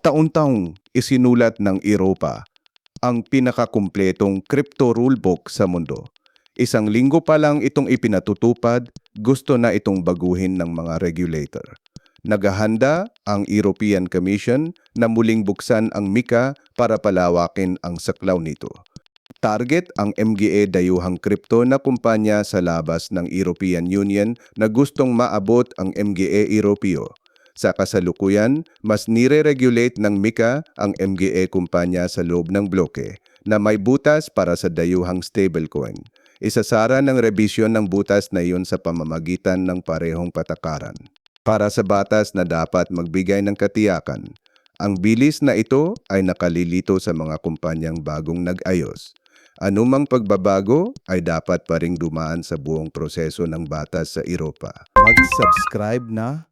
Taon-taong isinulat ng Europa ang pinakakumpletong crypto rulebook sa mundo. Isang linggo pa lang itong ipinatutupad, gusto na itong baguhin ng mga regulator. Naghahanda ang European Commission na muling buksan ang MiCA para palawakin ang saklaw nito. Target ang MGA dayuhang kripto na kumpanya sa labas ng European Union na gustong maabot ang MGA Europeo. Sa kasalukuyan, mas nire-regulate ng MiCA ang MGA kumpanya sa loob ng bloke na may butas para sa dayuhang stablecoin. Isasara ng rebisyon ng butas na iyon sa pamamagitan ng parehong patakaran. Para sa batas na dapat magbigay ng katiyakan, ang bilis na ito ay nakalilito sa mga kumpanyang bagong nag-ayos. Anumang pagbabago ay dapat pa ring dumaan sa buong proseso ng batas sa Europa. Mag-subscribe na